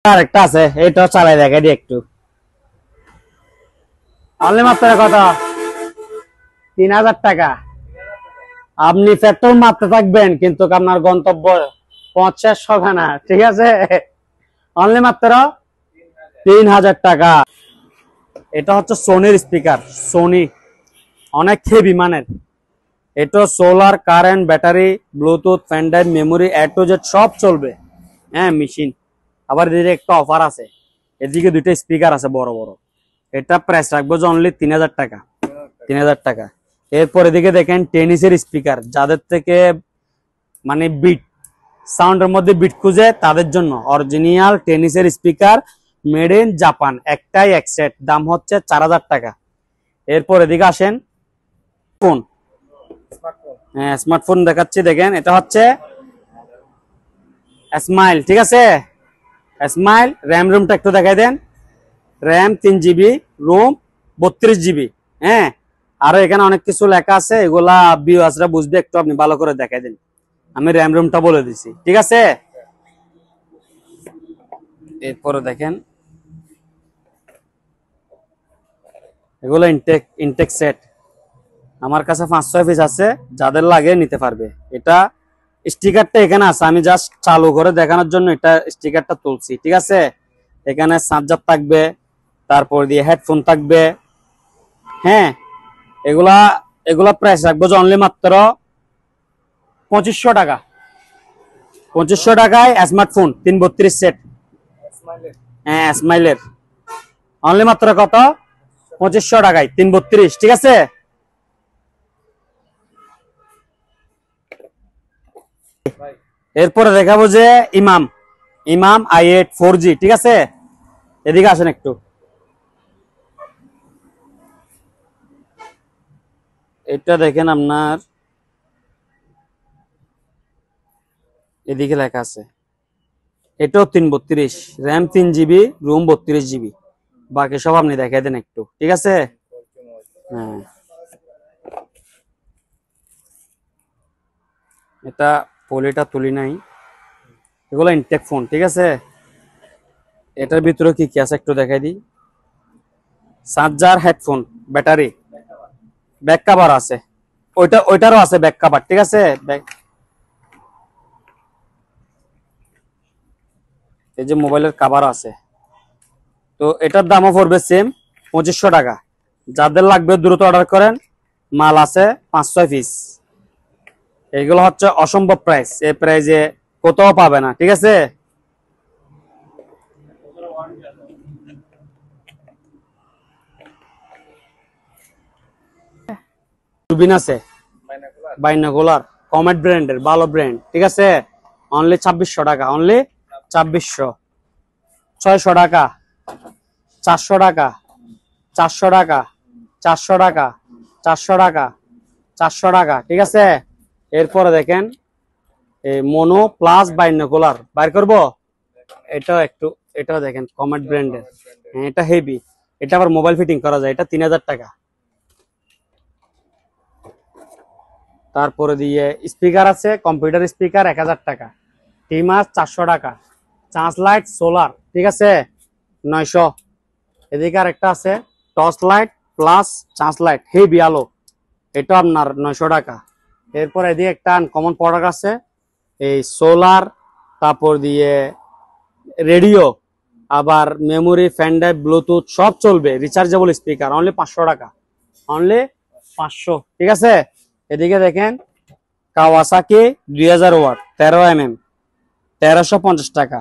আরেকটা আছে, এটা চালাই দেখাই দিই একটু। অনলি মাত্র কত? 3000 টাকা। আপনি পেট্রোল মারতে থাকবেন কিন্তু আপনার গন্তব্য পৌঁছার হবে না, ঠিক আছে? অনলি মাত্র 3000 টাকা। এটা হচ্ছে সোনির স্পিকার, সোনি, অনেক হেভি মানের। এটা solar, current, battery, Bluetooth, pen drive, memory, A to Z সব চলবে। হ্যাঁ, মেশিন। আবার এদিকে একটা অফার আছে, এদিকে দুইটা স্পিকার আছে বড় বড়। এটা প্রাইস রাখবো যে অনলি 3000 টাকা। 3000 টাকা। এরপর এদিকে দেখেন টেনিসের স্পিকার, যাদের থেকে মানে বিট সাউন্ডের মধ্যে বিট খুঁজে তাদের জন্য অরিজিনাল টেনিসের স্পিকার, মেড ইন জাপান, একটাই এক সেট, দাম হচ্ছে 4000 টাকা। এরপর এদিকে আসেন, ফোন, হ্যাঁ স্মার্টফোন দেখাচ্ছি, দেখেন এটা হচ্ছে স্মাইল, ঠিক আছে? স্মাইল। র্যাম রুমটা একটু দেখাই দেন। RAM 3 GB, ROM 32 GB। হ্যাঁ, আরো এখানে অনেক কিছু লেখা আছে, এগুলা ভিউয়ার্সরা বুঝবে, একটু আপনি ভালো করে দেখাই দেন। আমি র্যাম রুমটা বলে দিছি, ঠিক আছে? এরপরে দেখেন এগুলো ইনটেক সেট, আমার কাছে 5-6 পিস আছে, যাদের লাগে নিতে পারবে। এটা স্টিকারটা এখানে আছে, আমি জাস্ট চালু করে দেখানোর জন্য এটা স্টিকারটা তুলছি, ঠিক আছে? এখানে চার্জার থাকবে, তারপর দিয়ে হেডফোন থাকবে। হ্যাঁ, এগুলা এগুলা প্রাইস রাখবো যে অনলি মাত্র 2500 টাকা। 2500 টাকায় স্মার্টফোন 332 সেট। হ্যাঁ, স্মাইলের অনলি মাত্র কত? 2500 টাকায় 332, ঠিক আছে? এরপরে দেখাবো যে ইমাম, ইমাম i8 4G, ঠিক আছে? এদিকে আসেন একটু। এটা দেখেন, আপনার এদিকে লেখা আছে, এটাও 332, র্যাম 3 GB, রোম 32 GB। বাকি সব আপনি দেখাই দেন একটু, ঠিক আছে? হ্যাঁ, এটা পলিটা তুলি নাই, এগুলো ইনটেক ফোন, ঠিক আছে? এটার ভিতরে কি কি আছে একটু দেখাই দিই। Charger, headphone, battery, back cover আছে, ওইটারও আছে ব্যাক কভার, ঠিক আছে? এই যে মোবাইলের কভার আছে। তো এটার দামও পড়বে সেম 2500 টাকা। যাদের লাগবে দ্রুত অর্ডার করেন, মাল আছে 5-6 পিস। এগুলো হচ্ছে অসম্ভব প্রাইস, এই প্রাইজে কোথাও পাবে না, ঠিক আছে? টুবিন আছে, বাইনাকুলার, কমেট ব্র্যান্ডের, ভালো ব্র্যান্ড, ঠিক আছে? অনলি 2600 টাকা, অনলি 2600। 600 টাকা, 400 টাকা, 400 টাকা, 400 টাকা, 400 টাকা, 400 টাকা, ঠিক আছে? এরপরে দেখেন এই মনো প্লাস বাইনাকুলার বাইর করব, এটাও একটু, এটাও দেখেন কমেট ব্র্যান্ডের। হ্যাঁ, এটা হেভি, এটা আবার মোবাইল ফিটিং করা যায়, এটা 3000 টাকা। তারপরে দিয়ে স্পিকার আছে, কম্পিউটার স্পিকার 1000 টাকা। টিমার 400 টাকা। চার্জ লাইট সোলার, ঠিক আছে, 900। এদিকে আর একটা আছে torch light plus charge light, heavy আলো, এটা আপনার 900 টাকা। এরপর এদিকে একটা আনকমন প্রোডাক্ট আছে, এই সোলার, তারপর দিয়ে রেডিও, আবার মেমোরি, ফ্যান ড্রাইভ, ব্লুটুথ সব চলবে, রিচার্জেবল স্পিকার, অনলি 500 টাকা, অনলি 500, ঠিক আছে? এদিকে দেখেন কাওয়াসাকি 2000 ওয়াট 13 mm, 1350 টাকা।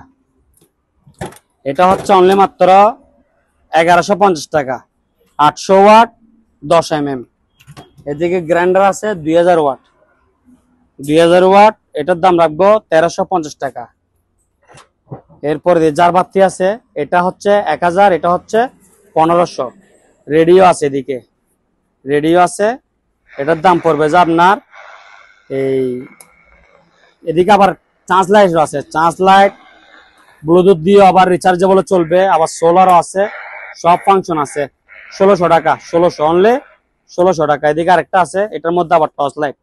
এটা হচ্ছে অনলি মাত্র 1150 টাকা, 800 ওয়াট 10 mm। এদিকে গ্রাইন্ডার আছে 2000 ওয়াট, 2000 ওয়াট, এটার দাম রাখবো 1350 টাকা। এরপর জার বাতি আছে, এটা হচ্ছে 1000, এটা হচ্ছে 1500। রেডিও আছে, এদিকে রেডিও আছে, এটার দাম পড়বে যে আপনার এই, এদিকে আবার চার্জ লাইট আছে, চার্জ লাইট ব্লুটুথ দিয়ে আবার রিচার্জেবল চলবে, আবার সোলারও আছে, সব ফাংশন আছে। 1600 টাকা, 1600, অনলি 1600 টাকা। এদিকে আরেকটা আছে, এটার মধ্যে আবার টর্চ লাইট,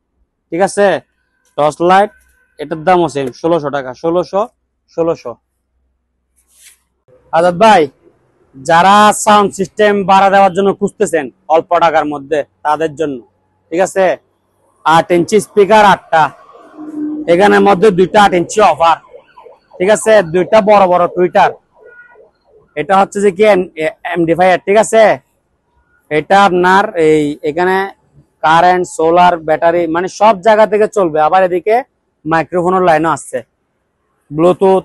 ঠিক আছে? টর্চ লাইট, এটার দামও সেম 1600 টাকা, 1600। আজাদ ভাই, যারা সাউন্ড সিস্টেম ভাড়া দেওয়ার জন্য খুঁজতেছেন অল্প টাকার মধ্যে, তাদের জন্য ঠিক আছে 8 ইঞ্চি স্পিকার 8টা, এখানের মধ্যে 2টা 8 ইঞ্চি অফার, ঠিক আছে, 2টা বড় বড় টুইটার। এটা হচ্ছে যে কি এমডিফায়ার, ঠিক আছে। এটা আপনার এই এখানে কারেন্ট, সোলার, ব্যাটারি মানে সব জায়গা থেকে চলবে। আবার এদিকে মাইক্রোফোনের লাইনও আসছে, ব্লুটুথ,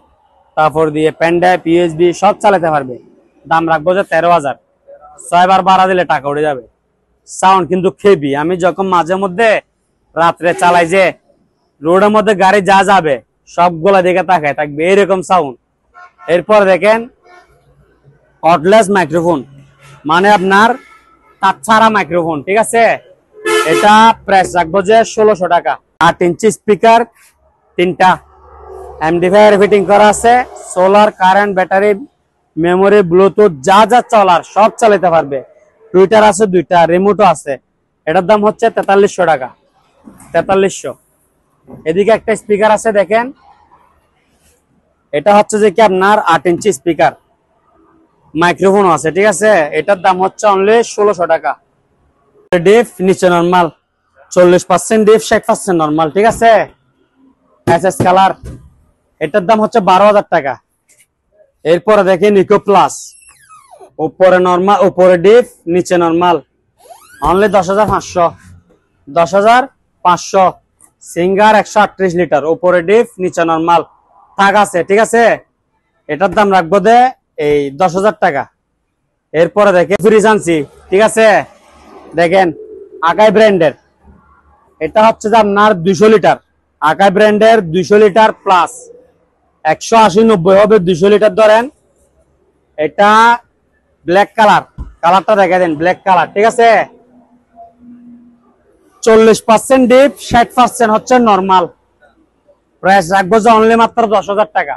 তারপর দিয়ে পেনড্রাইভ, ইউএসবি সব চালাতে পারবে। দাম রাখবো যে 13,000, 6বার ভাড়া দিলে টাকা উঠে যাবে। সাউন্ড কিন্তু খেবি। আমি যখন মাঝে মধ্যে রাত্রে চালাই, যে রোডের মধ্যে গাড়ি যা যাবে সবগুলা দিকে তাকায় থাকবে, এরকম সাউন্ড। এরপর দেখেন কর্ডলেস মাইক্রোফোন, মানে আপনার তার ছাড়া মাইক্রোফোন, ঠিক আছে। এটা প্রাইস রাখবো যে 1600 টাকা। 8 ইঞ্চি স্পিকার 3টা, এমডিফায়ার ফিটিং করা আছে, solar, current, battery, memory, Bluetooth যা যা চলার সব চালাতে পারবে। টুইটার আছে 2টা, রিমোটও আছে। এটার দাম হচ্ছে 4300 টাকা, 4300। এদিকে একটা স্পিকার আছে দেখেন, এটা হচ্ছে যে কি আপনার 8 ইঞ্চি স্পিকার, মাইক্রোফোন আছে, ঠিক আছে। এটার দাম হচ্ছে অনলি 1600 টাকা। ডিপ নিচে নরমাল, 40% ডিপ, 60% নরমাল, ঠিক আছে। এসএস কালার, এটার দাম হচ্ছে 12,000 টাকা। এরপরে দেখেন ইকো প্লাস, উপরে নরমাল, উপরে ডিপ, নিচে নরমাল, অনলি 10,500, 10,500। সিঙ্গার 138 লিটার, উপরে ডিপ, নিচে নরমাল, থাক আছে, ঠিক আছে। এটার দাম রাখবো দে এই 10,000 টাকা। এরপরে দেখেন ফ্রিজ আনছি, ঠিক আছে, দেখেন আকাই ব্র্যান্ডের। এটা হচ্ছে যে আপনার 200 লিটার, আকাই ব্র্যান্ডের 200 লিটার প্লাস, 180-90 হবে, 200 লিটার ধরেন। এটা ব্ল্যাক কালার, কালারটা দেখা দেন, ব্ল্যাক কালার, ঠিক আছে। 40% ডিপ, 60% হচ্ছে নরমাল। প্রাইস রাখবো যে অনলি মাত্র 10,000 টাকা,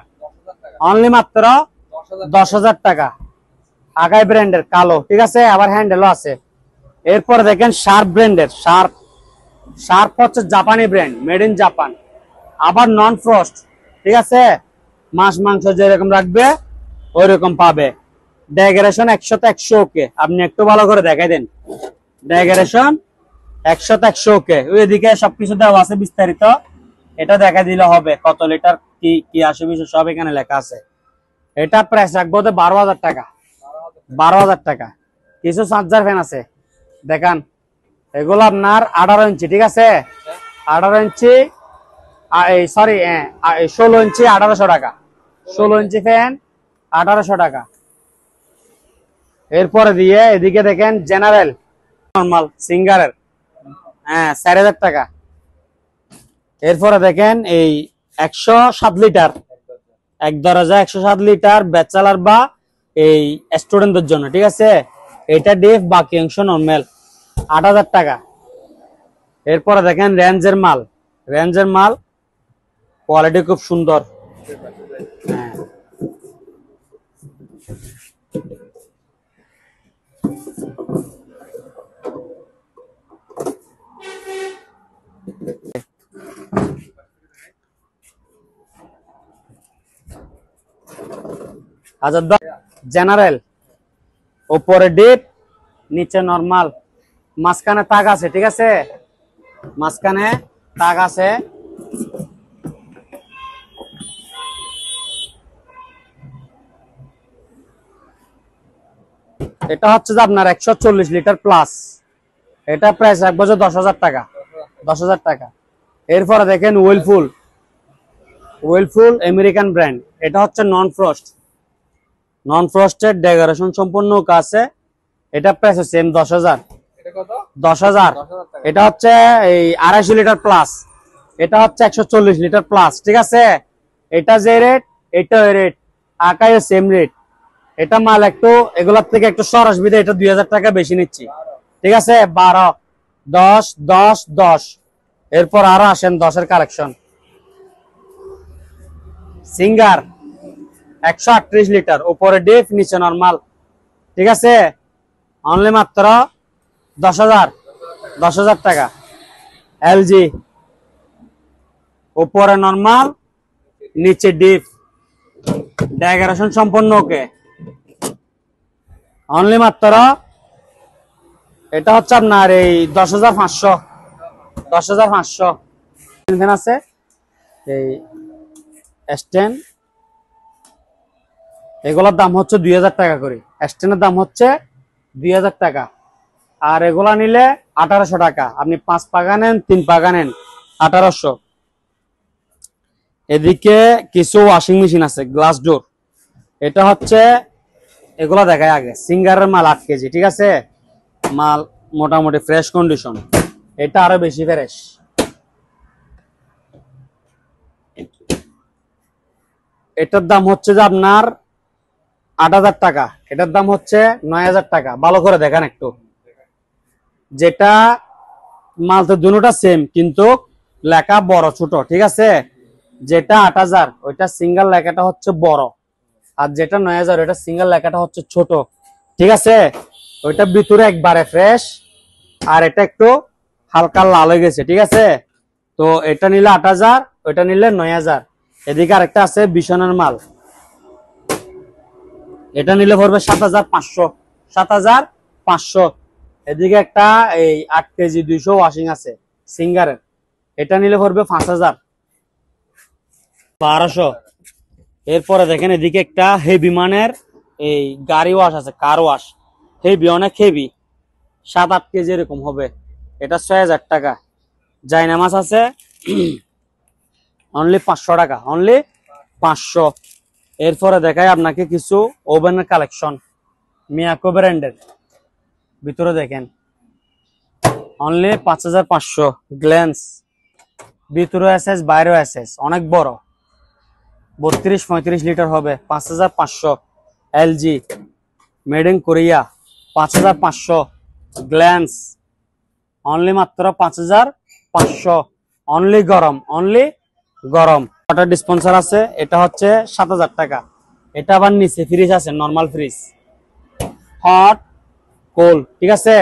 অনলি মাত্র 10,000 টাকা। আকাই ব্র্যান্ডের কালো, ঠিক আছে, আবার হ্যান্ডেলও আছে। এরপর দেখেন শার্প ব্র্যান্ডের, শার্প, শার্প হচ্ছে জাপানি ব্র্যান্ড, মেড ইন জাপান, আবার নন ফ্রস্ট, ঠিক আছে। মাছ মাংস যেরকম রাখবে ওই রকম পাবে। ডেকোরেশন 100-100 ওকে, আপনি একটু ভালো করে দেখাই দেন। ডেকোরেশন 100-100 ওকে, ওইদিকে সবকিছু দেওয়া আছে বিস্তারিত, এটা দেখা দিলে হবে। কত লিটার কি কি আসে বিষয় সব এখানে লেখা আছে। এটা প্রাইস রাখবো 12,000 টাকা, 12,000 টাকা। কিছু চার্জার ফ্যান আছে দেখান, এগুলো আপনার 18 ইঞ্চি, ঠিক আছে, 18 ইঞ্চি, সরি 16 ইঞ্চি 1800 টাকা, 16 ইঞ্চি ফ্যান 1800 টাকা। এরপরে দিয়ে এদিকে দেখেন জেনারেল নরমাল সিঙ্গারের, 4,000 টাকা। এরপরে দেখেন এই 107 লিটার, এক দরজা 107 লিটার ব্যাচেলার বা এই স্টুডেন্টদের জন্য, ঠিক আছে। এটা ডিপ, বাকি অংশ নরমাল, 8,000 টাকা। এরপরে দেখেন রেঞ্জের মাল, রেঞ্জের মাল, কোয়ালিটি খুব সুন্দর। আজাদ জেনারেল, উপরে ডিপ, নিচে নরমাল, মাঝখানে তাক আছে, ঠিক আছে, মাঝখানে তাক আছে। এটা হচ্ছে যে আপনার 140 লিটার প্লাস। এটা প্রাইস রাখবো যে 10,000 টাকা, 10,000 টাকা। এরপরে দেখেন ওয়েলফুল, ওয়েলফুল আমেরিকান ব্র্যান্ড, এটা হচ্ছে নন ফ্রস্ট, নন ফ্রস্টেড, ডেকোরেশন সম্পূর্ণ কাছে। এটা প্রাইস সেম 10,000, 10,000। এটা হচ্ছে এই 250 লিটার প্লাস, এটা হচ্ছে 140 লিটার প্লাস, ঠিক আছে। এটা যে রেট, এটা ওই রেট, আকাই সেম রেট। এটা মাল একটু এগুলার থেকে একটু সরস বিধে এটা 2,000 টাকা বেশি নিচ্ছি, ঠিক আছে। 12, 10, 10, 10। এরপর আরো আসেন 10-এর কালেকশন। সিঙ্গার 138 লিটার, উপরে ডিপ, নিচে নরমাল, ঠিক আছে, অনলি মাত্র 10,000, 10,000 টাকা। এলজি, উপরে নরমাল, নিচে ডিপ, ডেকোরেশন সম্পন্ন ওকে, অনলি মাত্র এটা হচ্ছে আপনার এই 10,500, 10,500 আছে এই স্ট্যান্ড। এগুলোর দাম হচ্ছে 2,000 টাকা করে, স্ট্যান্ডের দাম হচ্ছে 2,000 টাকা। আর এগুলা নিলে 1800 টাকা। আপনি 5 পাকা নেন, 3 পাকা নেন, 1800। এদিকে কিছু ওয়াশিং মেশিন আছে গ্লাস ডোর। এটা হচ্ছে এগুলা দেখায় আগে, সিঙ্গারের মাল 8 কেজি, ঠিক আছে, মাল মোটামুটি ফ্রেশ কন্ডিশন। এটা আরো বেশি ফ্রেশ। এটার দাম হচ্ছে যে আপনার 8,000 টাকা, এটার দাম হচ্ছে 9,000 টাকা। ভালো করে দেখেন একটু, যেটা মাল তো দুটোটা সেম কিন্তু লেখা বড় ছোট, ঠিক আছে। যেটা 8,000 ওইটা সিঙ্গেল লেখাটা হচ্ছে বড়, আর যেটা 9,000 ওইটা সিঙ্গেল লেখাটা হচ্ছে ছোট, ঠিক আছে। ওইটা ভিতরে একবারে ফ্রেশ, আর এটা একটু হালকা লাল হয়ে গেছে, ঠিক আছে। তো এটা নিলে 8,000, ওইটা নিলে 9,000। এদিকে আরেকটা আছে বিছানার মাল, এটা নিলে পড়বে 7,500, 7,500। এদিকে একটা এই 8 কেজি 200 ওয়াশিং আছে সিঙ্গারের, এটা নিলে পড়বে 5,000, 1200। এরপরে দেখেন এদিকে একটা হেভি মানের এই গাড়ি ওয়াশ আছে, কার ওয়াশ, হেভি, অনেক হেভি, 7-8 কেজি এরকম হবে, এটা 6,000 টাকা। জায়নামাজ আছে অনলি 500 টাকা, অনলি 500। এরপরে দেখাই আপনাকে কিছু ওভেনের কালেকশন, মিয়াকো ব্র্যান্ডের, ভিতরে দেখেন অনলি 5,500। গ্ল্যান্স, ভিতরে এসএস বাইরেও এসএস, অনেক বড়, 32-35 লিটার হবে, 5,500। LG, made in Korea, 5,500। Glance only মাত্র 5,500, অনলি গরম, অনলি গরম। ওয়াটার ডিসপেন্সার আছে, এটা হচ্ছে 7,000 টাকা। এটা আবার নিচে ফ্রিজ আছে, নরমাল ফ্রিজ, হট কোল্ড, ঠিক আছে।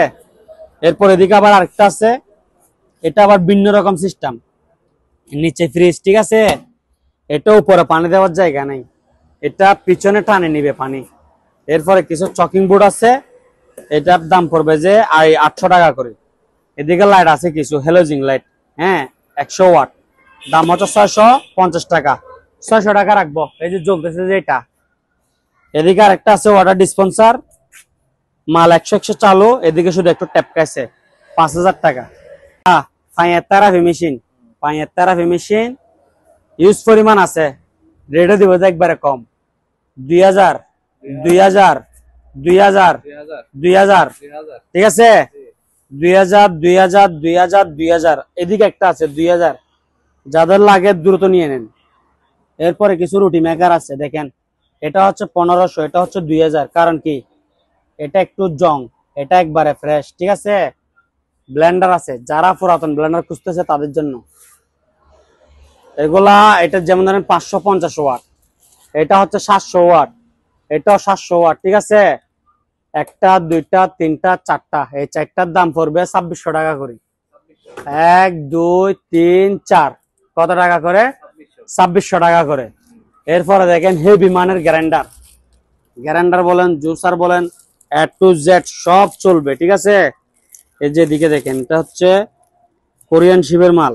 এরপর এদিকে আবার আরেকটা আছে, এটা আবার ভিন্ন রকম সিস্টেম, নিচে ফ্রিজ, ঠিক আছে। এটা উপরে পানি দেওয়ার জায়গা নেই, এটা পিছনে টানে নিবে পানি। এরপরে কিছু চকিং বোর্ড আছে, এটার দাম পড়বে যে 800 টাকা করে। এদিকে লাইট আছে কিছু হ্যালোজিং লাইট, হ্যাঁ, 100 ওয়াট, দাম হচ্ছে 650 টাকা, 600 টাকা রাখবো। এই যে জ্বলতেছে যে এটা। এদিকে আরেকটা আছে ওয়াটার ডিসপেন্সার, মাল 100 চালু, এদিকে শুধু একটু ট্যাপ খাইছে, 5,000 টাকা। পায়ের থেরাপি মেশিন, পায়ের থেরাপি মেশিন ইউজ পরিমাণ আছে, রেটে দিব যে একবারে কম, 2,000, 2,000, 2,000, 2,000, ঠিক আছে, 2,000, 2,000, 2,000, 2,000। এদিকে একটা আছে 2,000, যাদের লাগে দ্রুত নিয়ে নেন। এরপরে কিছু রুটি মেকার আছে দেখেন, এটা হচ্ছে 1,500, এটা হচ্ছে 2,000। কারণ কি, এটা একটু জং, এটা একবারে ফ্রেশ, ঠিক আছে। ব্লেন্ডার আছে, যারা পুরাতন ব্লেন্ডার খুঁজতেছে তাদের জন্য এগুলা। এটা যেমন ধরেন 550 ওয়াট, এটা হচ্ছে 700 ওয়াট, এটাও 700 ওয়াট, ঠিক আছে। একটা, দুইটা, তিনটা, চারটা, এই চারটার দাম পড়বে 2,600 টাকা করে। 1, 2, 3, 4, কত টাকা করে? 2,600 টাকা করে। এরপরে দেখেন হেভি মানের গ্রাইন্ডার, গ্রাইন্ডার বলেন, জুসার বলেন, A to Z সব চলবে, ঠিক আছে। এই যে দিকে দেখেন, এটা হচ্ছে কোরিয়ান শিপের মাল,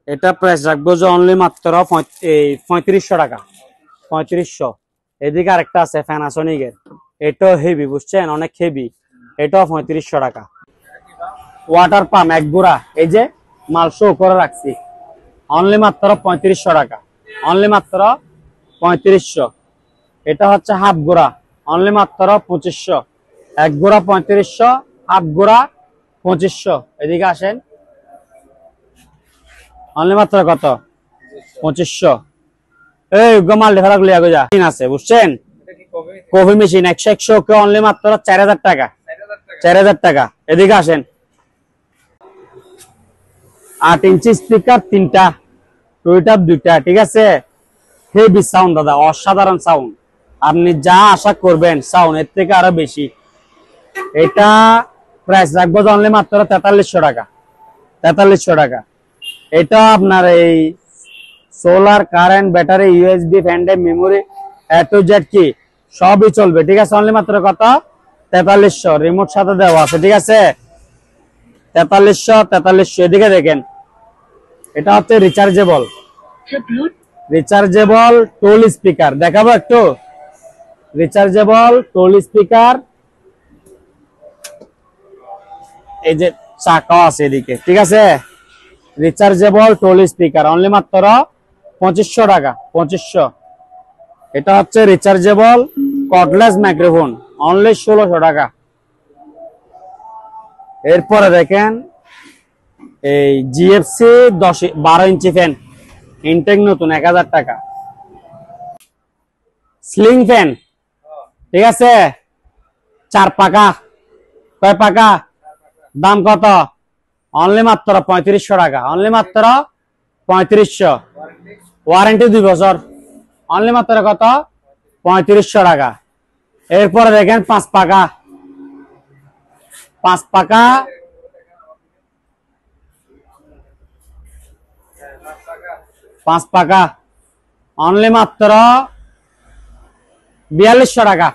এটা প্রাইস রাখবো যে অনলি মাত্র 3500 টাকা, 3500। এদিকে আরেকটা আছে প্যানাসোনিকের, এটাও হেভি, বুঝছেন, অনেক হেভি, এটাও 3500 টাকা। ওয়াটার পাম্প এক গুড়া, এই যে মাল শো করে রাখছি, অনলি মাত্র 3500 টাকা, অনলি মাত্র 3500। এটা হচ্ছে হাফ গুড়া, অনলি মাত্র 2500। এক গুড়া 3500, হাফ গুড়া 2500। এদিকে আসেন, অনলি মাত্র কত? 2500। এই মাল লেখা লাগলে যা আছে, বুঝছেন, কফি মেশিন 100 কে অনলি মাত্র 4,000 টাকা, 4,000 টাকা। এদিকে আসেন, 8 ইঞ্চি স্পিকার 3টা, টুইটার 2টা, ঠিক আছে। হেভি সাউন্ড দাদা, অসাধারণ সাউন্ড, আপনি যা আশা করবেন সাউন্ড এর থেকে আরো বেশি। এটা প্রাইস রাখবো অনলি মাত্র 4300 টাকা, 4300 টাকা। এটা আপনার এই solar, current, battery, USB, pen drive, memory, A to Z কি সবই চলবে। ঠিক আছে, অনলি মাত্র কত? 4300, রিমোট সাথে দেওয়া আছে। ঠিক আছে, 4300। এদিকে দেখেন, এটা হচ্ছে রিচার্জেবল টুল স্পিকার। দেখাবো একটু রিচার্জেবল টুল স্পিকার। এই যে চাকাও আছে এদিকে। ঠিক আছে, রিচার্জেবল টুল স্পিকার অনলি মাত্র 2500 টাকা। 2500। এটা হচ্ছে রিচার্জেবল কর্ডলেস মাইক্রোফোন অনলি 1600 টাকা। এরপরে দেখেন এই জিএফসি 12 ইঞ্চি ফ্যান, ইনটেক নতুন, 1000 টাকা। স্লিং ফ্যান, ঠিক আছে, 4 পাকা। কয় পাকা? দাম কত? অনলি মাত্র 3500 টাকা। অনলি মাত্র 3500। ওয়ারেন্টি 2 বছর। অনলি মাত্র কত? 3500 টাকা। এরপরে দেখেন 5 পাকা। 5 পাকা, অনলি মাত্র 4200 টাকা।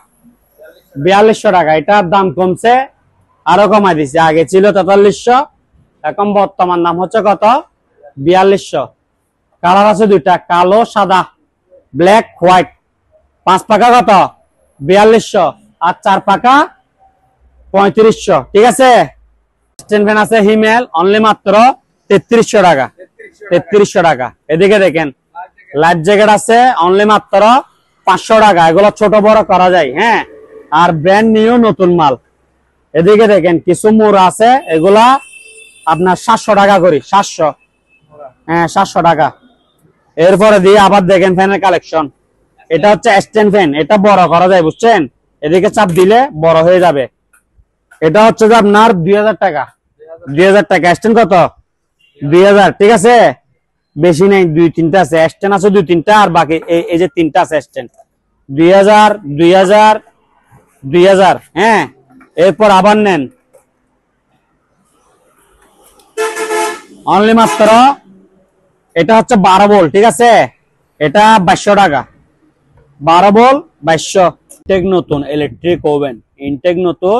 4200 টাকা। এটার দাম কমছে, আরো কমাই দিছে। আগে ছিল 4300, এখন বর্তমান দাম হচ্ছে কত? 4200। কালার আছে দুইটা, কালো সাদা, ব্ল্যাক হোয়াইট। 5 পাকা কত? 4200। আর 4 পাকা 3500। ঠিক আছে, স্ট্যান্ড ফ্যান আছে হিমেল, অনলি মাত্র 3300 টাকা। 3300 টাকা। এদিকে দেখেন লাইফ জ্যাকেট আছে অনলি মাত্র 500 টাকা। এগুলো ছোট বড় করা যায়, হ্যাঁ, আর ব্র্যান্ড নিউ নতুন মাল। এদিকে দেখেন কিছু মোড় আছে, এগুলা আপনার 700 টাকা করি। 700, হ্যাঁ 700 টাকা। এরপরে দিয়ে আবার দেখেন ফ্যানের কালেকশন। এটা হচ্ছে স্ট্যান্ড ফ্যান, এটা বড় করা যায়, বুঝছেন? এদিকে চাপ দিলে বড় হয়ে যাবে। এটা হচ্ছে যে আপনার 2000 টাকা। 2000 টাকা। স্ট্যান্ড কত? 2000। ঠিক আছে, বেশি নেই, 2-3টা আছে স্ট্যান্ড, আছে 2-3টা, আর বাকি এই যে 3টা আছে স্ট্যান্ড। 2000, 2000, 2000। হ্যাঁ, এরপর আবার নেন অনলি মাত্র, এটা হচ্ছে 12 ভোল্ট। ঠিক আছে, এটা 2200 টাকা। 12 ভোল্ট 2200। ইনটেক নতুন ইলেকট্রিক ওভেন, ইনটেক নতুন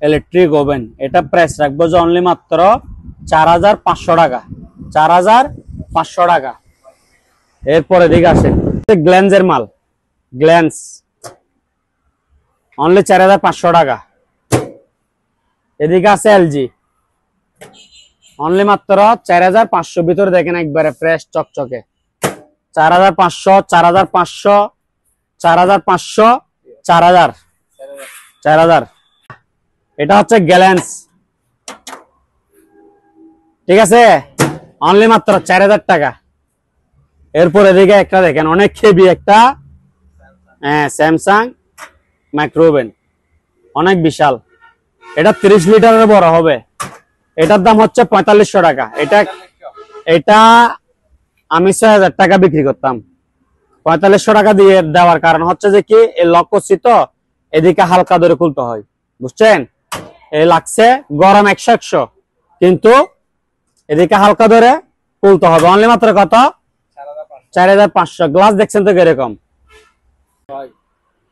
ইলেকট্রিক ওভেন। এটা প্রাইস রাখবো যে অনলি মাত্র 4500 টাকা। 4500 টাকা। এরপরে দিকে আসেন গ্ল্যান্সের মাল, গ্ল্যান্স অনলি 4500 টাকা। এদিকে আছে এলজি অনলি মাত্র 4500। ভিতরে দেখেন একবারে ফ্রেশ চকচকে। 4500, 4500, 4500, 4000, 4000। এটা হচ্ছে গ্যালেন্স। ঠিক আছে, অনলি মাত্র 4000 টাকা। এরপর এদিকে একটা দেখেন অনেক হেভি একটা, হ্যাঁ, স্যামসাং মাইক্রোওভেন, অনেক বিশাল। এটা 30 লিটারের বড় হবে। এটার দাম হচ্ছে 4500 টাকা। এটা আমি 6000 টাকা বিক্রি করতাম। 4500 টাকা দিয়ে দেওয়ার কারণ হচ্ছে যে কি, এই লক করছি তো, এদিকে হালকা ধরে খুলতে হয়, বুঝছেন? এই লাগছে গরম 100, কিন্তু এদিকে হালকা ধরে খুলতে হবে। অনলি মাত্র কত? 4500। গ্লাস দেখছেন তো কিরকম।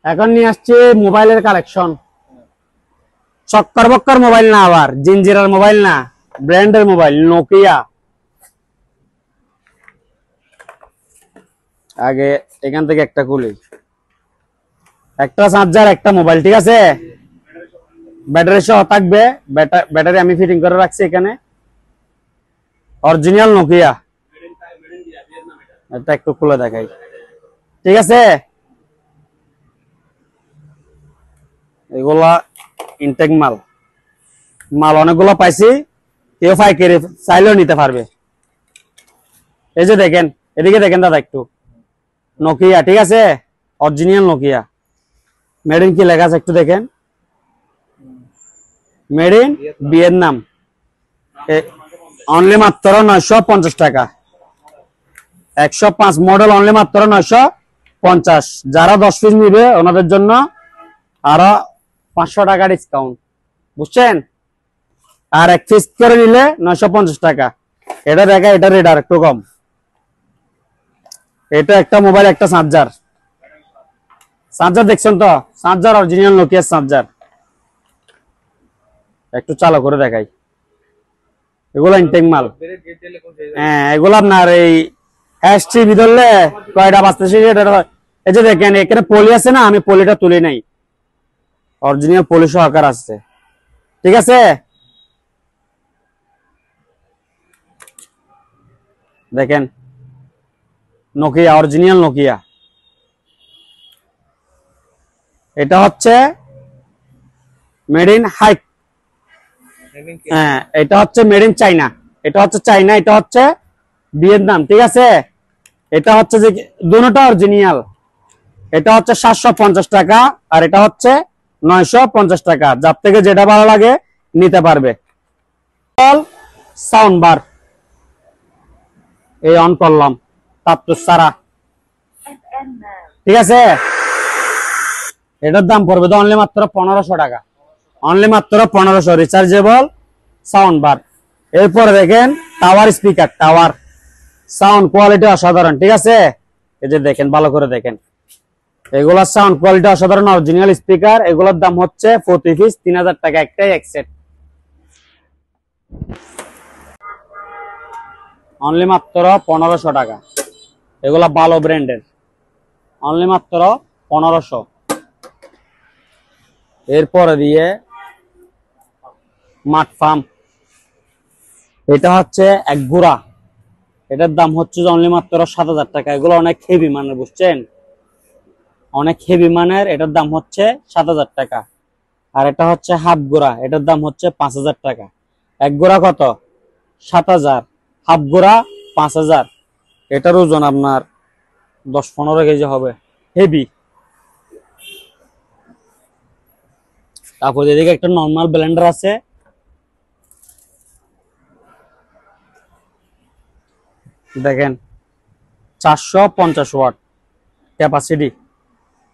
এখন নিয়ে আসছি মোবাইলের কালেকশন। চক্কর বক্কর মোবাইল না, আবার জিঞ্জিরার মোবাইল না, ব্র্যান্ডের মোবাইল, নোকিয়া। আগে এখান থেকে একটা খুলি, একটা চার্জার, একটা মোবাইল। ঠিক আছে, ব্যাটারি সহ থাকবে। ব্যাটারি আমি ফিটিং করে রাখছি এখানে, অরিজিনাল নোকিয়া। এটা একটু খুলে দেখাই। ঠিক আছে, এগুলা ইনটেক মাল, অনেকগুলো পাইছি। কেউ পাইকারি চাইলেও নিতে পারবে। এই যে দেখেন, এদিকে দেখেন দাদা একটু, নোকিয়া। ঠিক আছে, অরিজিনাল নোকিয়া। মেড ইন কি লেখা আছে একটু দেখেন, মেড ইন ভিয়েতনাম। অনলি মাত্র 950 টাকা। 105 মডেল, অনলি মাত্র 950। যারা 10 পিস নিবে ওনাদের জন্য আরো 500 টাকা ডিসকাউন্ট, বুঝছেন? আর 1 পিস করে নিলে 950 টাকা। এটা দেখা, এটা রেট আর একটু কম। এটা একটা মোবাইল, একটা চার্জার। চার্জার দেখছেন তো, চার্জার অরিজিনাল নোকিয়া চার্জার। একটু চালু করে দেখাই, এগুলো ইনটেক মাল। হ্যাঁ, এগুলো আপনার এই হ্যাশটি ধরলে কয়টা বাজতেছে, এই যে দেখেন এখানে পলি আছে না, আমি পলিটা তুলি নাই, অরিজিনাল পলি সহকার আছে, ঠিক আছে। দেখেন নোকিয়া, অরিজিনাল নোকিয়া। এটা হচ্ছে মেড ইন হাইক, হ্যাঁ এটা হচ্ছে মেড ইন চাইনা, এটা হচ্ছে চাইনা, এটা হচ্ছে ভিয়েতনাম, ঠিক আছে। এটা হচ্ছে যে দুটোটা অরিজিনাল। এটা হচ্ছে 750 টাকা আর এটা হচ্ছে 950 টাকা, যার থেকে যেটা ভালো লাগে নিতে পারবে। সাউন্ড বার এই অন করলাম, তাপতুস সারা, ঠিক আছে। এটার দাম পড়বে তো অনলি মাত্র 1500 টাকা, অনলি মাত্র 1500, রিচার্জেবল সাউন্ড বার। এরপরে দেখেন tower speaker, tower sound quality অসাধারণ, ঠিক আছে। এই যে দেখেন ভালো করে দেখেন, এগুলোর সাউন্ড কোয়ালিটি অসাধারণ, অরিজিনাল স্পিকার। এগুলোর দাম হচ্ছে প্রতি পিস 3000 টাকা, একটাই এক সেট, অনলি মাত্র 1500 টাকা। এগুলা ভালো ব্র্যান্ডের, অনলি মাত্র 1500। এরপরে দিয়ে মাঠ ফার্ম, এটা হচ্ছে এক গুড়া, এটার দাম হচ্ছে অনলি মাত্র 7000 টাকা। এগুলো অনেক হেভি মানের, বুঝছেন, অনেক হেভি মানের, এটার দাম হচ্ছে 7000 টাকা। আর এটা হচ্ছে হাফ গোড়া, এটার দাম হচ্ছে 5000 টাকা। এক গোড়া কত? 7000, হাফ গোড়া 5000। এটার ওজন আপনার 10-15 কেজি হবে, হেভি। তারপর এদিকে একটা নর্মাল ব্লেন্ডার আছে, দেখেন 450 ওয়াট ক্যাপাসিটি,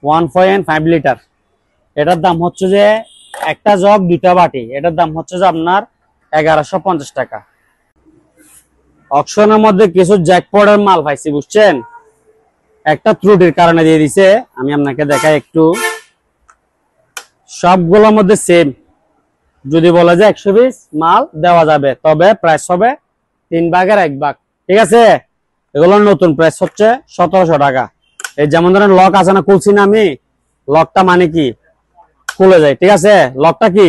1.5 লিটার। এটার দাম হচ্ছে যে একটা জগ দুইটা বাটি, এটার দাম হচ্ছে যে আপনার 1150 টাকা। অকশনের মধ্যে কিছু জ্যাকপটের মাল পাইছি, বুঝছেন, একটা ত্রুটির কারণে দিয়ে দিছে, আমি আপনাকে দেখাই একটু। সবগুলোর মধ্যে সেম, যদি বলা যায় 120 মাল দেওয়া যাবে, তবে প্রাইস হবে 3 ভাগের 1 ভাগ, ঠিক আছে। এগুলোর নতুন প্রাইস হচ্ছে 1700 টাকা। এই যেমন ধরেন লক আছে না, খুলছি না আমি, লকটা মানে কি খুলে যায়, ঠিক আছে, লকটা কি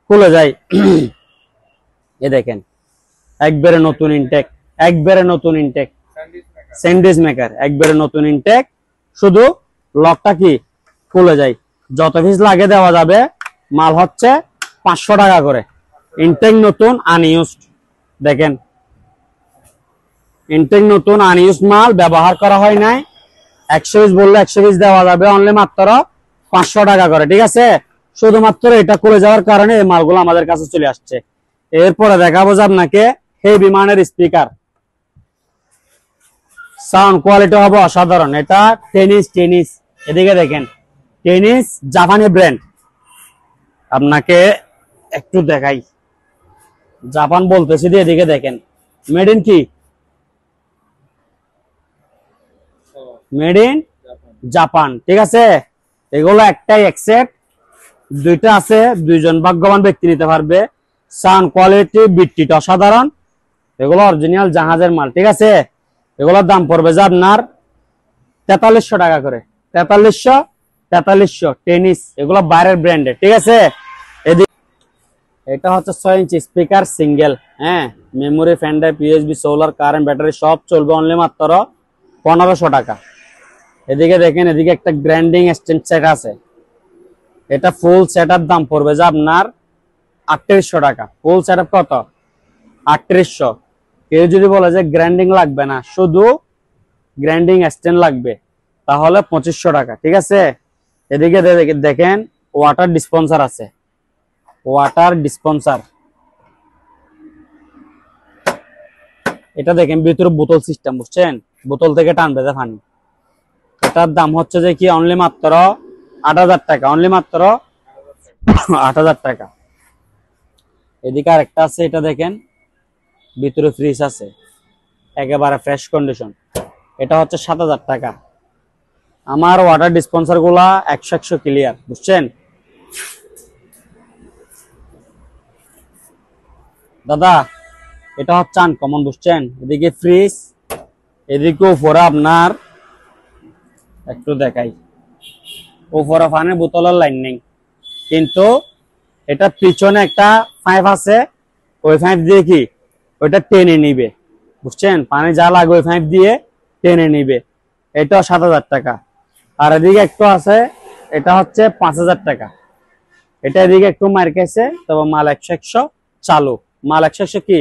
খুলে যায়। এ দেখেন একবারে নতুন ইনটেক, একবারে নতুন ইনটেক, স্যান্ডউইচ মেকার, একবারে নতুন ইনটেক, শুধু লকটা কি খুলে যায়। যত পিস লাগে দেওয়া যাবে, মাল হচ্ছে 500 টাকা করে। ইনটেক নতুন, আনইউজড, দেখেন ইনটেক নতুন আনইউজড মাল, ব্যবহার করা হয় নাই। 100 পিস বললে 100 পিস দেওয়া যাবে, অনলি মাত্র 500 টাকা করে, ঠিক আছে। শুধুমাত্র এটা খুলে যাওয়ার কারণে এই মালগুলো আমাদের কাছে চলে আসছে। এরপরে দেখাবো যে আপনাকে হেভি মানের স্পিকার, সাউন্ড কোয়ালিটি হবে অসাধারণ। এটা টেনিস, এদিকে দেখেন টেনিস, জাপানি ব্র্যান্ড। আপনাকে একটু দেখাই, জাপান বলতেছি, এদিকে দেখেন মেড ইন কি, মেড ইন জাপান, ঠিক আছে। এগুলো একটাই এক সেট, দুইটা আছে, দুইজন ভাগ্যবান ব্যক্তি নিতে পারবে। সাউন্ড কোয়ালিটি বিটটিটা অসাধারণ, এগুলো অরিজিনাল জাহাজের মাল, ঠিক আছে। এগুলোর দাম পড়বে যে আপনার 4300 টাকা করে, 4300 টেনিস, এগুলো বাইরের ব্র্যান্ডের, ঠিক আছে। এটা হচ্ছে 6 ইঞ্চি স্পিকার সিঙ্গেল, হ্যাঁ, memory, fan drive, USB, solar, current, battery সব চলবে, অনলি মাত্র 1500 টাকা। এদিকে দেখেন, এদিকে একটা গ্রাইন্ডিং স্ট্যান্ড সেট আছে, এটা ফুল সেটআপ দাম পড়বে যে আপনার 3800 টাকা। ফুল সেটআপ কত? 3800। কেউ যদি বলে যে গ্রাইন্ডিং লাগবে না, শুধু গ্রাইন্ডিং স্ট্যান্ড লাগবে, তাহলে 2500 টাকা, ঠিক আছে। এদিকে দেখেন ওয়াটার ডিসপেন্সার আছে, ওয়াটার ডিসপেন্সার, এটা দেখেন ভিতরে বোতল সিস্টেম, বুঝছেন, বোতল থেকে টানবে যে পানি। এটার দাম হচ্ছে যে কি অনলি মাত্র 8000 টাকা, অনলি মাত্র 8000 টাকা। এদিকে আরেকটা আছে, এটা দেখেন ভিতরে ফ্রিজ আছে, একেবারে ফ্রেশ কন্ডিশন। এটা হচ্ছে 7,000 টাকা। আমার ওয়াটার ডিসপেন্সার গুলা 100 ক্লিয়ার, বুঝছেন দাদা? এটা হচ্ছে আনকমন, বুঝছেন? এদিকে ফ্রিজ, এদিকে উপরে আপনার একটু দেখাই, উপরে পানির বোতলের লাইন নেই, কিন্তু এটা পিছনে একটা পাইপ আছে, ওই পাইপ দিয়ে কি ওইটা টেনে নিবে, বুঝছেন? পানি যা লাগে ওই পাইপ দিয়ে টেনে নিবে। এটা 7,000 টাকা। আর এদিকে একটু আছে, এটা হচ্ছে 5,000 টাকা। এটা এদিকে একটু মার খাইছে, তবে মাল 100 চালু, মাল 100 কি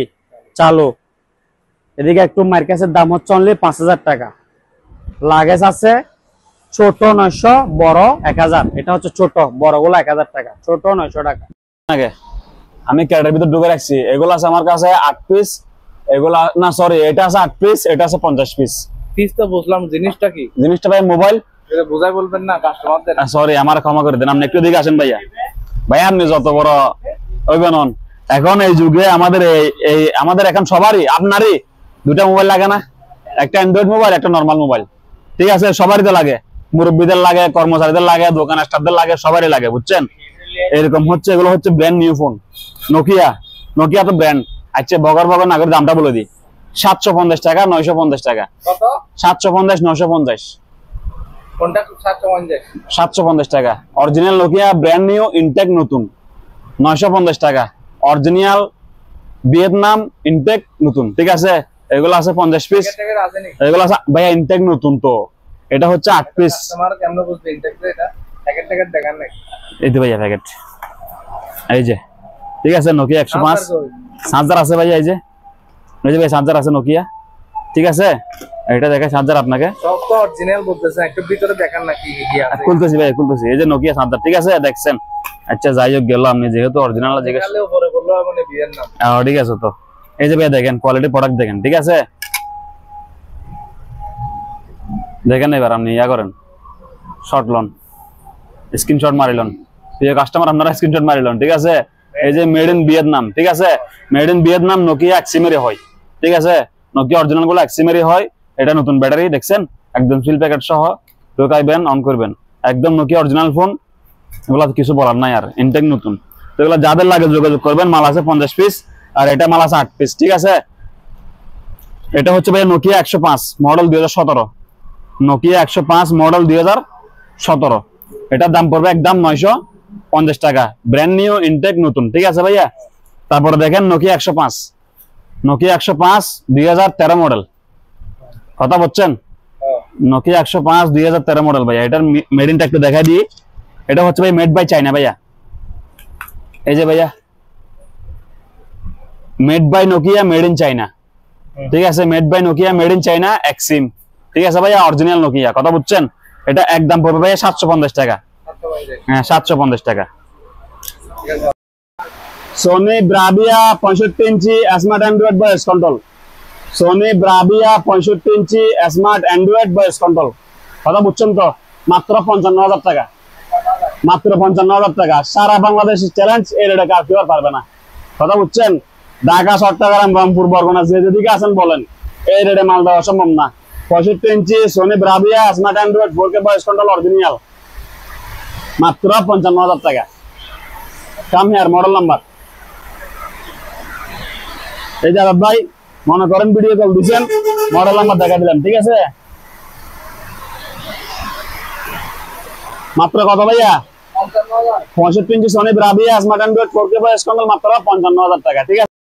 চালু। এদিকে একটু মার খাইছে, দাম হচ্ছে অনলি 5,000 টাকা। লাগেজ আছে ছোট 900, বড় 1,000। এটা হচ্ছে ছোট, বড় গুলো 1,000 টাকা, ছোট 900 টাকা। আমি ক্যারেটের ভিতর ঢুকে রাখছি, এগুলো আছে আমার কাছে 8 পিস, এগুলা না সরি, এটা আছে 8 পিস, এটা আছে 50 পিস। পিস তো বুঝলাম, জিনিসটা কি? জিনিসটা ভাই মোবাইল। এটা বুঝাই বলবেন না কাস্টমারদের? সরি, আমার ক্ষমা করে দেন, আপনি একটু দিকে আসেন ভাইয়া। ভাইয়া আপনি যত বড় হইবেন হন, এখন এই যুগে আমাদের এই আমাদের এখন সবারই, আপনারই দুটা মোবাইল লাগে না? একটা অ্যান্ড্রয়েড মোবাইল, একটা নর্মাল মোবাইল, ঠিক আছে? সবারই তো লাগে, মুরব্বীদের লাগে, কর্মচারীদের লাগে, দোকান স্টাফদের লাগে, সবারই লাগে, বুঝছেন? এরকম হচ্ছে, এগুলো হচ্ছে brand new phone, Nokia. Nokia তো ব্র্যান্ড। আচ্ছা বগর বগর না করে দামটা বলে দিই, 750 টাকা, 950 টাকা। কত? 750, 950। কোনটা 750? 750 টাকা original Nokia, brand new, intact নতুন। 950 টাকা অরিজিনাল ভিয়েতনাম, ইনটেক নতুন, ঠিক আছে? এগুলো আছে 50 পিস, এগুলো আছে ভাইয়া ইনটেক নতুন। তো এটা হচ্ছে 8 পিস। তোমার কেমনে বুঝবে ইনটেক? এটা প্যাকেট প্যাকেট দেখান নাই? এই তো ভাইয়া প্যাকেট, এই যে, ঠিক আছে? নোকিয়া 105 চার্জার আছে ভাইয়া, এই যে ভাই চার্জার আছে নোকিয়া, ঠিক আছে? এটা দেখে চার্জার আপনাকে সব তো অরিজিনাল বলতেছেন, একটু ভিতরে দেখান না কি কি আছে। খুলতেছি ভাই, খুলতেছি। এই যে নোকিয়া চার্জার, ঠিক আছে? দেখছেন? আচ্ছা যাই হোক গেল, আপনি যেহেতু অরিজিনাল জিজ্ঞেস দেখালে উপরে বললো মানে বিয়ের নাম। ঠিক আছে। তো এই যে ভাই দেখেন, কোয়ালিটি প্রোডাক্ট দেখেন, ঠিক আছে? দেখেন এবার আপনি ইয়া করেন, শর্ট লন, স্ক্রিনশট মারিলন, প্রিয় কাস্টমার আপনারা স্ক্রিনশট মারিলন, ঠিক আছে? এই যে মেড ইন ভিয়েতনাম, ঠিক আছে? মেড ইন ভিয়েতনাম, নোকিয়া এক্সিমেরি হয়, ঠিক আছে? নোকিয়া অরিজিনাল গুলো এক্সিমেরি হয়। এটা নতুন ব্যাটারি, দেখছেন? একদম সিল প্যাকেট সহ, ঢোকাইবেন, অন করবেন, একদম নোকিয়া অরিজিনাল ফোন। এগুলো কিছু বলার নাই, আর ইনটেক নতুন। তো এগুলো যাদের লাগে যোগাযোগ করবেন। মাল আছে 50 পিস, আর এটা মাল আছে 8 পিস, ঠিক আছে? এটা হচ্ছে ভাই নোকিয়া 105 মডেল 2017, নোকিয়া 105 মডেল 2017। এটার দাম পড়বে একদম 950 টাকা, ব্র্যান্ড নিউ, ইনটেক নতুন, ঠিক আছে ভাইয়া? তারপরে দেখেন নোকিয়া 105, নোকিয়া 105 2013 মডেল, কথা বলছেন? নোকিয়া 105 2013 মডেল ভাইয়া। এটার মেড ইনটা একটু দেখাই দিই। এটা হচ্ছে ভাই মেড বাই চাইনা ভাইয়া, এই যে ভাইয়া, made by Nokia, made in China, ঠিক আছে? Made by Nokia, made in China, এক্সিম, ঠিক আছে ভাইয়া? অরিজিনাল নোকিয়া, কথা বুঝছেন? এটা একদম পড়বে ভাইয়া 750 টাকা। হ্যাঁ 750 টাকা। Sony Bravia 65 inch smart Android voice control, Sony Bravia 65 inch smart Android voice control, কথা বুঝছেন তো? মাত্র 55,000 টাকা, মাত্র 55,000 টাকা। সারা বাংলাদেশ চ্যালেঞ্জ, এই রেটে কার কেউ পারবে না, কথা বুঝছেন? ঢাকা, চট্টগ্রাম, রংপুর, বরগুনা যে যেদিকে আছেন বলেন, এই রেটে মাল দেওয়া সম্ভব না। 65 inch Sony Bravia smart Android 4K voice control original, মাত্র 55,000 টাকা। Come here, model number. এই যে ভাই মনে করেন ভিডিও কল দিচ্ছেন, মডেল নাম্বার দেখা দিলাম, ঠিক আছে? মাত্র কত ভাইয়া? 65 inch Sony Bravia smart Android 4K voice control, মাত্র 55,000 টাকা, ঠিক আছে?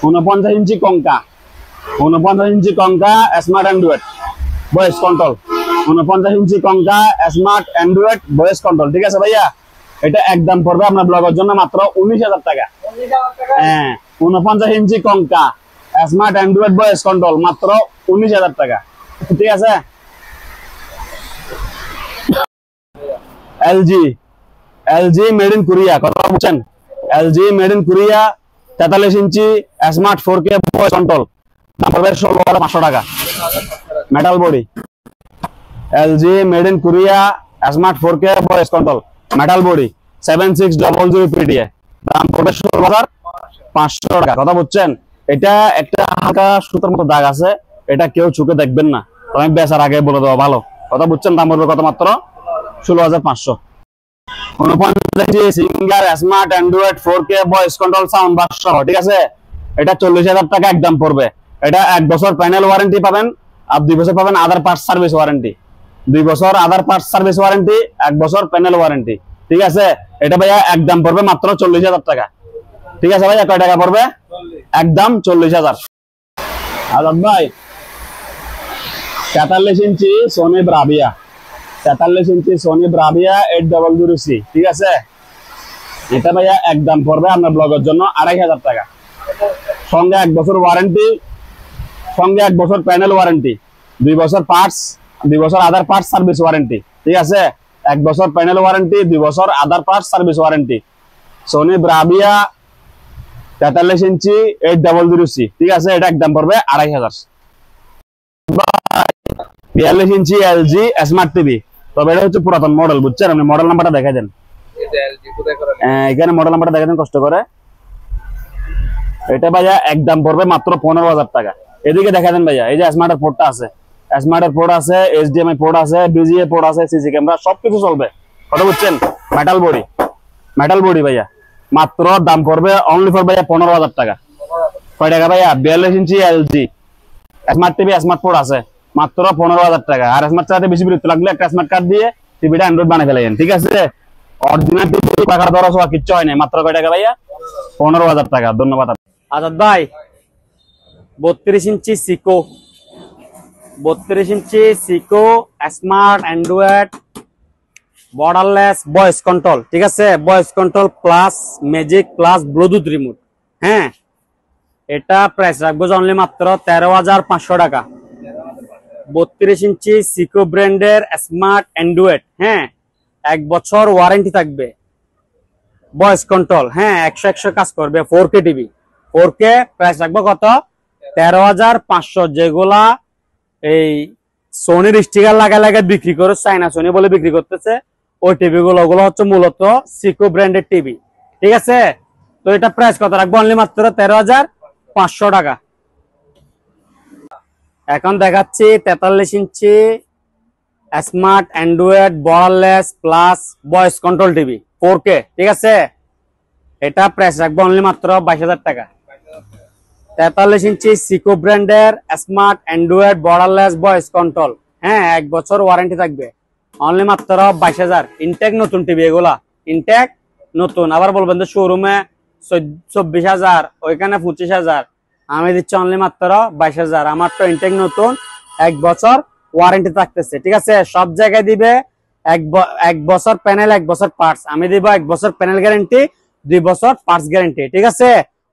49 inch Konka, 49 inch Konka smart Android voice control, 49 inch Konka smart Android voice control, ঠিক আছে ভাইয়া? এটা একদম পড়বে আপনার ব্লগের জন্য মাত্র 19,000 টাকা। হ্যাঁ 49 inch Konka smart Android voice control, মাত্র 19,000 টাকা, ঠিক আছে? LG, LG made in Korea, কথা বুঝছেন? LG made in Korea 43 inch smart 4K voice control, দাম পড়বে 16,500 টাকা, metal body. LG made in Korea smart 4K voice control, metal body, 7600 PDA, দাম পড়বে 16,500 টাকা, কথা বুঝছেন? এটা একটা হালকা সুতার মতো দাগ আছে, এটা কেউ চোখে দেখবেন না, তবে বেচার আগে বলে দেওয়া ভালো। কথা বুঝছেন? দাম পড়বে কত? মাত্র 16,500। 49 singer smart Android 4K voice control sound bar সহ, ঠিক আছে? এটা 40,000 টাকা একদম পড়বে। এটা 1 বছর প্যানেল ওয়ারেন্টি পাবেন, আর 2 বছর পাবেন আদার পার্টস সার্ভিস ওয়ারেন্টি। 2 বছর আদার পার্টস সার্ভিস ওয়ারেন্টি, 1 বছর প্যানেল ওয়ারেন্টি, ঠিক আছে? এটা ভাইয়া একদম পড়বে মাত্র 40,000 টাকা, ঠিক আছে ভাইয়া? কয় টাকা পড়বে? একদম 40,000। আজাদ ভাই 43 ইঞ্চি সোনি ব্রাভিয়া, 43 ইঞ্চি সোনি ব্রাভিয়া 800C, ঠিক আছে? এটা ভাইয়া একদম পড়বে আপনার ব্লগের জন্য 2,500 টাকা। সঙ্গে 1 বছর ওয়ারেন্টি, সঙ্গে 1 বছর প্যানেল ওয়ারেন্টি, 2 বছর পার্টস, 2 বছর আদার পার্টস সার্ভিস ওয়ারেন্টি, ঠিক আছে? 1 বছর প্যানেল ওয়ারেন্টি, 2 বছর other parts service warranty. Sony Bravia 43 inch 800C, ঠিক আছে? এটা একদম পড়বে 2,500। 42 ইঞ্চি এলজি স্মার্ট টিভি, তবে এটা হচ্ছে পুরাতন মডেল, বুঝছেন? আপনি মডেল নাম্বারটা দেখা দেন, এখানে মডেল নাম্বারটা দেখা দেন কষ্ট করে। এটা ভাইয়া একদম পড়বে মাত্র 15,000 টাকা। এদিকে দেখা দেন ভাইয়া, এই যে স্মার্টের পোর্টটা আছে, স্মার্টের পোর্ট আছে, এইচডিএমআই পোর্ট আছে, বিজিএ পোর্ট আছে, সিসি ক্যামেরা সবকিছু চলবে। কথা বুঝছেন? মেটাল বডি, মেটাল বডি ভাইয়া, মাত্র দাম পড়বে অনলি ফর ভাইয়া 15,000 টাকা। কয় টাকা ভাইয়া? 42 inch LG smart TV, smart port আছে, মাত্র 15,000 টাকা। আর স্মার্ট চালাতে বেশি বিরক্ত লাগলে একটা স্মার্ট কার্ড দিয়ে টিভিটা অ্যান্ড্রয়েড বানিয়ে ফেলেন, ঠিক আছে? অরিজিনাল টিভি টাকার দরজ হওয়া কিচ্ছু হয় না, মাত্র কয় টাকা ভাইয়া? 15,000 টাকা। ধন্যবাদ। আজাদ ভাই 32 ইঞ্চি সিকো, 32 ইঞ্চি সিকো smart Android borderless voice control, ঠিক আছে? Voice control plus magic plus Bluetooth remote. হ্যাঁ, এটা প্রাইস রাখবো অনলি মাত্র 13,500 টাকা। 32 ইঞ্চি সিকো ব্র্যান্ডের স্মার্ট অ্যান্ড্রয়েড, হ্যাঁ, 1 বছর ওয়ারেন্টি থাকবে, ভয়েস কন্ট্রোল, হ্যাঁ, 100 কাজ করবে, 4K টিভি, 4K। প্রাইস রাখবো কত? 13,500। যেগুলা এই সোনির স্টিকার লাগায় বিক্রি করে, চাইনা সোনি বলে বিক্রি করতেছে, ওই টিভি গুলো, ওগুলো হচ্ছে মূলত সিকো ব্র্যান্ডের টিভি, ঠিক আছে? তো এটা প্রাইস কত রাখবো? অনলি মাত্র 13,500 টাকা। এখন দেখাচ্ছি 43 inch smart Android borderless plus voice control TV 4K, ঠিক আছে? এটা প্রাইস রাখবো অনলি মাত্র 22,000 টাকা। 43 ইঞ্চি সিকো ব্র্যান্ডের smart Android borderless voice control, হ্যাঁ, 1 বছর ওয়ারেন্টি থাকবে, অনলি মাত্র 22,000। ইনটেক নতুন টিভি, এগুলা ইনটেক নতুন। আবার বলবেন যে শোরুমে 24,000, ওইখানে 25,000, আমি দিচ্ছি অনলি মাত্র 22,000। আমার তো ইনটেক নতুন, 1 বছর ওয়ারেন্টি থাকতেছে, ঠিক আছে? সব জায়গায় দিবে 1 বছর প্যানেল, 1 বছর পার্টস। আমি দিব 1 বছর প্যানেল গ্যারেন্টি, 2 বছর পার্টস গ্যারেন্টি, ঠিক আছে?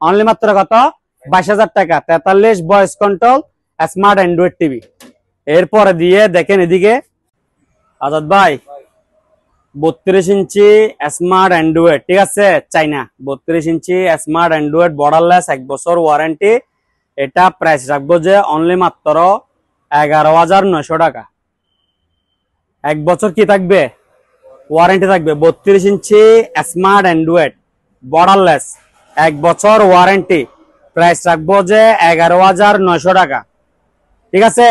অনলি মাত্র কত? 22,000 টাকা। 43 voice control smart Android TV. এরপরে দিয়ে দেখেন এদিকে আজাদ ভাই 32 ইঞ্চি স্মার্ট অ্যান্ড্রয়েড, ঠিক আছে? চাইনা 32 ইঞ্চি স্মার্ট অ্যান্ড্রয়েড বর্ডারলেস 1 বছর ওয়ারেন্টি। এটা প্রাইস রাখবো যে অনলি মাত্র 11,900 টাকা। 1 বছর কি থাকবে? ওয়ারেন্টি থাকবে। 32 ইঞ্চি স্মার্ট অ্যান্ড্রয়েড বর্ডারলেস 1 বছর ওয়ারেন্টি। প্রাইস রাখবো যে 11,900 টাকা, ঠিক আছে?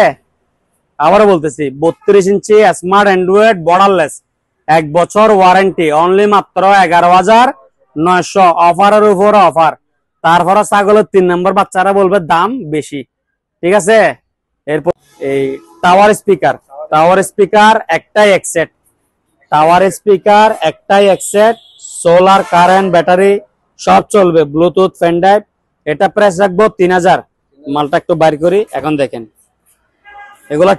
আবারও বলতেছি 32 ইঞ্চি স্মার্ট অ্যান্ড্রয়েড বর্ডারলেস 1 বছর ওয়ারেন্টি, অনলি মাত্র 11,900। অফারের উপর অফার। তারপরে ছাগলের 3 নম্বর বাচ্চারা বলবে দাম বেশি, ঠিক আছে? এরপর এই টাওয়ার স্পিকার একটাই এক সেট, টাওয়ার স্পিকার একটাই এক সেট, সোলার কারেন্ট ব্যাটারি সব চলবে, ব্লুটুথ পেন ড্রাইভ। এটা প্রাইস রাখবো 3,000। মালটা একটু বাইর করি, এখন দেখেন এগুলা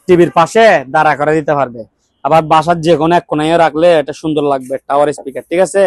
টিভির পাশে দাঁড়া করে দিতে পারবে, আবার বাসার যে কোনো এক কোনায় রাখলে এটা সুন্দর লাগবে। টাওয়ার স্পিকার, ঠিক আছে?